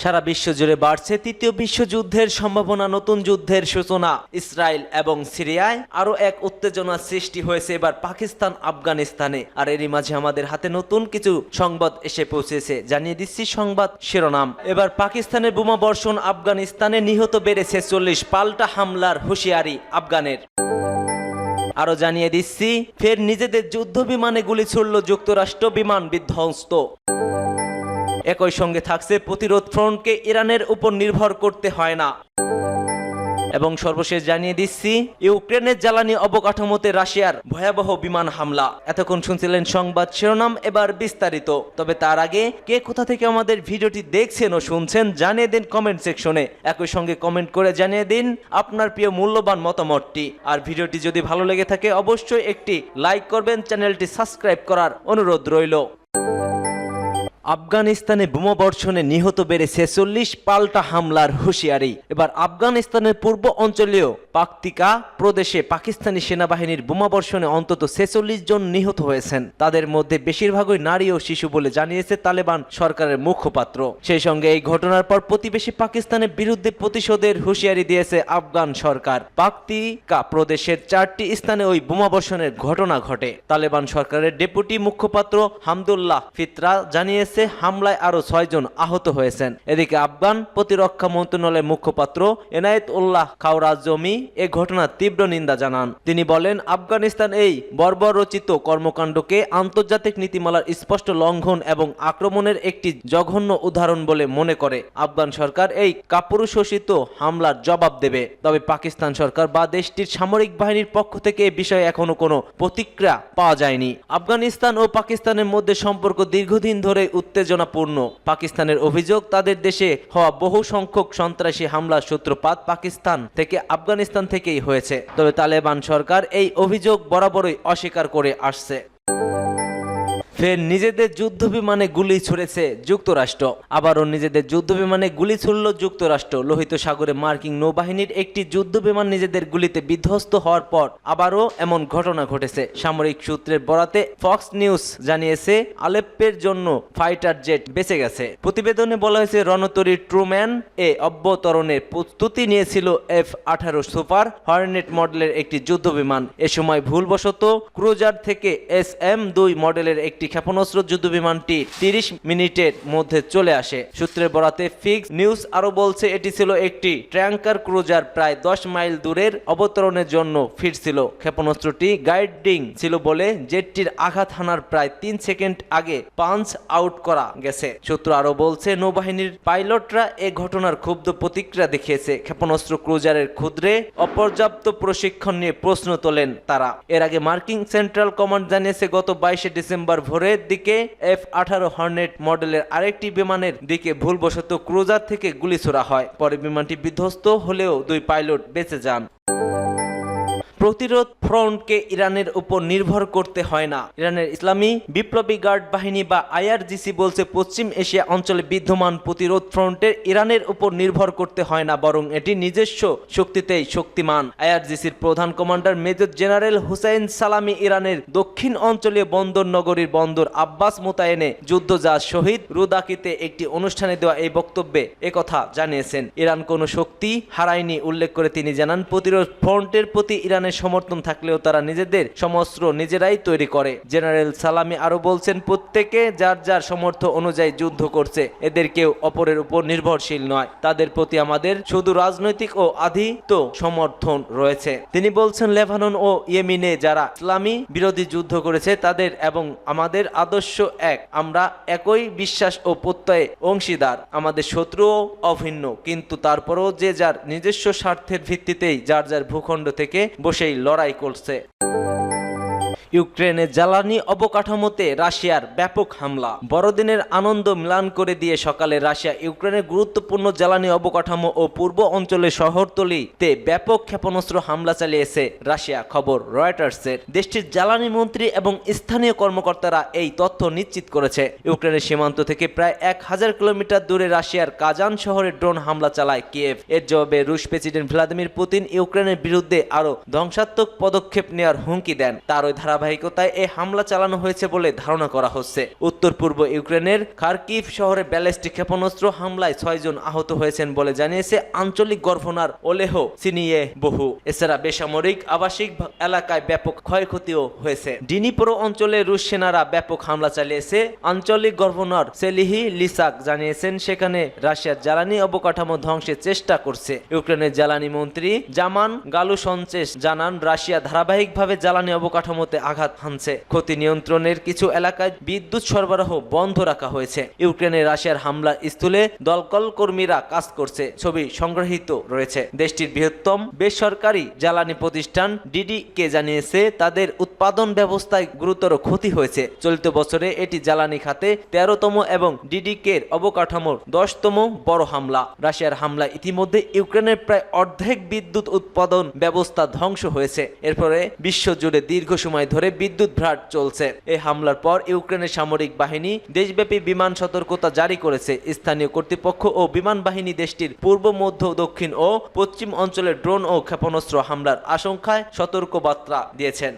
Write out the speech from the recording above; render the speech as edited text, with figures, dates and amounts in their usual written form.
সারা বিশ্ব জুড়ে বাড়ছে তৃতীয় বিশ্বযুদ্ধের সম্ভাবনা। নতুন যুদ্ধের সূচনা ইসরায়েল এবং সিরিয়ায়। আরো এক উত্তেজনার সৃষ্টি হয়েছে এবার পাকিস্তান আফগানিস্তানে। আর এরই মাঝে আমাদের হাতে নতুন কিছু সংবাদ এসে পৌঁছেছে, জানিয়ে দিচ্ছি সংবাদ শিরোনাম। এবার পাকিস্তানের বোমা বর্ষণ আফগানিস্তানে, নিহত বেড়েছে 40, পাল্টা হামলার হুঁশিয়ারি আফগানের। আরো জানিয়ে দিচ্ছি, ফের নিজেদের যুদ্ধ বিমানে গুলি ছুড়ল যুক্তরাষ্ট্র, বিমান বিধ্বস্ত। একই সঙ্গে থাকছে প্রতিরোধ ফ্রন্টকে ইরানের উপর নির্ভর করতে হয় না। এবং সর্বশেষ জানিয়ে দিচ্ছি, ইউক্রেনের জ্বালানি অবকাঠামোতে রাশিয়ার ভয়াবহ বিমান হামলা। এতক্ষণ শুনছিলেন সংবাদ শিরোনাম, এবার বিস্তারিত। তবে তার আগে কে কোথা থেকে আমাদের ভিডিওটি দেখছেন ও শুনছেন জানিয়ে দিন কমেন্ট সেকশনে। একই সঙ্গে কমেন্ট করে জানিয়ে দিন আপনার প্রিয় মূল্যবান মতামতটি। আর ভিডিওটি যদি ভালো লেগে থাকে অবশ্যই একটি লাইক করবেন, চ্যানেলটি সাবস্ক্রাইব করার অনুরোধ রইল। আফগানিস্তানে বোমা বর্ষণে নিহত বেড়েছে 40, পাল্টা হামলার হুঁশিয়ারি। এবার আফগানিস্তানের পূর্ব অঞ্চলীয় পাকতিকা প্রদেশে পাকিস্তানি সেনাবাহিনীর বোমা বর্ষণে অন্তত 46 জন নিহত হয়েছেন। তাদের মধ্যে বেশিরভাগই নারী ও শিশু বলে জানিয়েছে তালেবান সরকারের মুখপাত্র। সেই সঙ্গে এই ঘটনার পর প্রতিবেশী পাকিস্তানের বিরুদ্ধে প্রতিশোধের হুঁশিয়ারি দিয়েছে আফগান সরকার। পাকতিকা প্রদেশের 4টি স্থানে ওই বোমা বর্ষণের ঘটনা ঘটে। তালেবান সরকারের ডেপুটি মুখপাত্র হামদুল্লাহ ফিতরা জানিয়েছে হামলায় আরো 6 জন আহত হয়েছেন। এদিকে আফগান প্রতিরক্ষা মন্ত্রণালয়ের মুখপাত্র এনায়েত উল্লাহ খাওরাজমি এ ঘটনার তীব্র নিন্দা জানান। তিনি বলেন, আফগানিস্তান এই বর্বরচিত কর্মকাণ্ডকে আন্তর্জাতিক নীতিমালার স্পষ্ট লঙ্ঘন এবং আক্রমণের একটি জঘন্য উদাহরণ বলে মনে করে। আফগান সরকার এই কাপুরুষোচিত হামলার জবাব দেবে। তবে পাকিস্তান সরকার বা দেশটির সামরিক বাহিনীর পক্ষ থেকে এ বিষয়ে এখনো কোনো প্রতিক্রিয়া পাওয়া যায়নি। আফগানিস্তান ও পাকিস্তানের মধ্যে সম্পর্ক দীর্ঘদিন ধরে উত্তেজনাপূর্ণ। পাকিস্তানের অভিযোগ, তাদের দেশে হওয়া বহু সংখ্যক সন্ত্রাসী হামলার সূত্রপাত পাকিস্তান থেকে আফগানিস্তান থেকেই হয়েছে। তবে তালেবান সরকার এই অভিযোগ বরাবরই অস্বীকার করে আসছে। ফের নিজেদের যুদ্ধ বিমানে গুলি ছুড়েছে যুক্তরাষ্ট্র। আবারও নিজেদের যুদ্ধ বিমানে গুলি ছুড়ল যুক্তরাষ্ট্র। লোহিত সাগরে মার্কিন নৌবাহিনীর একটি যুদ্ধ বিমান নিজেদের গুলিতে বিধ্বস্ত হওয়ার পর আবারও এমন ঘটনা ঘটেছে। সামরিক সূত্রের বরাতে ফক্স নিউজ জানিয়েছে, আলেপ্পোর জন্য ফাইটার জেট বেঁচে গেছে। প্রতিবেদনে বলা হয়েছে, রণতরী ট্রুম্যান এ অভ্যন্তরণের প্রস্তুতি নিয়েছিল F-18 সুপার হর্নেট মডেলের একটি যুদ্ধ বিমান। এ সময় ভুলবশত ক্রুজার থেকে SM-2 মডেলের একটি ক্ষেপণাস্ত্র যুদ্ধ বিমানটি 30 মিনিটের মধ্যে চলে আসে। সূত্রের বরাতে ফিক্স নিউজ আরো বলছে, এটি ছিল একটি ট্যাঙ্কার ক্রুজার প্রায় 10 মাইল দূরের অবতরণের জন্য ফিরছিল। ক্ষেপণাস্ত্রটি গাইডিং ছিল বলে জেটটির আঘাত হানার প্রায় 3 সেকেন্ড আগে পাঞ্চ আউট করা গেছে। সূত্র আরো বলছে, নৌবাহিনীর পাইলটরা এ ঘটনার ক্ষুব্ধ প্রতিক্রিয়া দেখিয়েছে। ক্ষেপণাস্ত্র ক্রুজারের ক্ষুদ্রে অপর্যাপ্ত প্রশিক্ষণ নিয়ে প্রশ্ন তোলেন তারা। এর আগে মার্কিন সেন্ট্রাল কমান্ড জানিয়েছে, গত 22 ডিসেম্বর ভোরের দিকে F-18 হর্নেট মডেলের আরেকটি বিমানের দিকে ভুলবশত ক্রুজার থেকে গুলি ছোড়া হয়। পরে বিমানটি বিধ্বস্ত হলেও 2 পাইলট বেঁচে যান। প্রতিরোধ ফ্রন্টকে ইরানের উপর নির্ভর করতে হয় না। ইরানের ইসলামী বিপ্লবী গার্ড বাহিনী বা IRGC বলছে, পশ্চিম এশিয়া অঞ্চলে বিদ্যমান প্রতিরোধ ফ্রন্টের ইরানের উপর নির্ভর করতে হয় না, বরং এটি নিজস্ব শক্তিতেই শক্তিমান। IRGCর প্রধান কমান্ডার মেজর জেনারেল হুসাইন সালামি ইরানের দক্ষিণ অঞ্চলীয় বন্দর নগরীর বন্দর আব্বাস মোতায়েনে যুদ্ধজাহাজ শহীদ রুদাকিতে একটি অনুষ্ঠানে দেওয়া এই বক্তব্যে একথা জানিয়েছেন। ইরান কোনো শক্তি হারায়নি উল্লেখ করে তিনি জানান, প্রতিরোধ ফ্রন্টের প্রতি ইরানের সমর্থন থাকলেও তারা নিজেদের সমস্ত্র নিজেরাই তৈরি করে। জেনারেল সালামি আরো বলছেন, প্রত্যেকে যার যার সামর্থ্য অনুযায়ী যুদ্ধ করছে, এদের কেউ অপরের উপর নির্ভরশীল নয়। তাদের প্রতি আমাদের শুধু রাজনৈতিক ও আধিত সমর্থন রয়েছে। তিনি বলছেন, লেবানন ও ইয়েমেনে যারা ইসলামী বিরোধী যুদ্ধ করেছে তাদের এবং আমাদের আদর্শ এক। আমরা একই বিশ্বাস ও প্রত্যয়ে অংশীদার। আমাদের শত্রুও অভিন্ন, কিন্তু তারপরও যে যার নিজস্ব স্বার্থের ভিত্তিতেই যার যার ভূখণ্ড থেকে সেই লড়াই করছে। ইউক্রেনের জ্বালানি অবকাঠামোতে রাশিয়ার ব্যাপক হামলা। বড়দিনের আনন্দ ম্লান করে দিয়ে সকালে রাশিয়া ইউক্রেনের গুরুত্বপূর্ণ জ্বালানি অবকাঠামো ও পূর্ব অঞ্চলের শহরতলিতে ব্যাপক ক্ষেপণাস্ত্র হামলা চালিয়েছে রাশিয়া, খবর রয়টার্সের। দেশটির জ্বালানি মন্ত্রী এবং স্থানীয় কর্মকর্তারা এই তথ্য নিশ্চিত করেছে। ইউক্রেনের সীমান্ত থেকে প্রায় 1000 কিলোমিটার দূরে রাশিয়ার কাজান শহরে ড্রোন হামলা চালায় কিয়েভ। এর জবাবে রুশ প্রেসিডেন্ট ভ্লাদিমির পুতিন ইউক্রেনের বিরুদ্ধে আরো ধ্বংসাত্মক পদক্ষেপ নেওয়ার হুমকি দেন। তার ওই ধারা ধারাবাহিকতায় এই হামলা চালানো হয়েছে বলে ধারণা করা হচ্ছে। উত্তর পূর্ব ইউক্রেনের খার্কিভ শহরে ব্যালিস্টিক ক্ষেপণাস্ত্র হামলায় 6 জন আহত হয়েছেন বলে জানিয়েছে আঞ্চলিক গভর্নর ওলেহ সিনিয়ে বহু। এছাড়া বেসামরিক আবাসিক এলাকায় ব্যাপক ক্ষয়ক্ষতিও হয়েছে। ডিনিপ্রো অঞ্চলে রুশ সেনারা ব্যাপক হামলা চালিয়েছে। আঞ্চলিক গভর্নর সেলিহি লিসাক জানিয়েছেন সেখানে রাশিয়ার জ্বালানি অবকাঠামো ধ্বংসের চেষ্টা করছে। ইউক্রেনের জ্বালানি মন্ত্রী জামান গালুসনচেস জানান রাশিয়া ধারাবাহিকভাবে জ্বালানি অবকাঠামোতে আঘাত হানছে। ক্ষতি নিয়ন্ত্রণের কিছু এলাকায় বিদ্যুৎ সরবরাহ বন্ধ রাখা হয়েছে। ইউক্রেনে রাশিয়ার হামলার স্থলে দলকল কর্মীরা কাজ করছে। ছবি সংগৃহীত রয়েছে। দেশটির বৃহত্তম বেসরকারি জ্বালানি প্রতিষ্ঠান ডিডিকে জানিয়েছে তাদের উৎপাদন ব্যবস্থায় গুরুতর ক্ষতি হয়েছে। চলিত বছরে এটি জ্বালানি খাতে 13তম এবং ডিডিকের অবকাঠামোর 10তম বড় হামলা। রাশিয়ার হামলা ইতিমধ্যে ইউক্রেনের প্রায় অর্ধেক বিদ্যুৎ উৎপাদন ব্যবস্থা ধ্বংস হয়েছে। এরপরে বিশ্বজুড়ে দীর্ঘ সময় ধরে বিদ্যুৎ ভ্রাট চলছে। এই হামলার পর ইউক্রেনের সামরিক বাহিনী দেশব্যাপী বিমান সতর্কতা জারি করেছে। স্থানীয় কর্তৃপক্ষ ও বিমান বাহিনী দেশটির পূর্ব, মধ্য, দক্ষিণ ও পশ্চিম অঞ্চলে ড্রোন ও ক্ষেপণাস্ত্র হামলার আশঙ্কায় সতর্কবার্তা দিয়েছেন।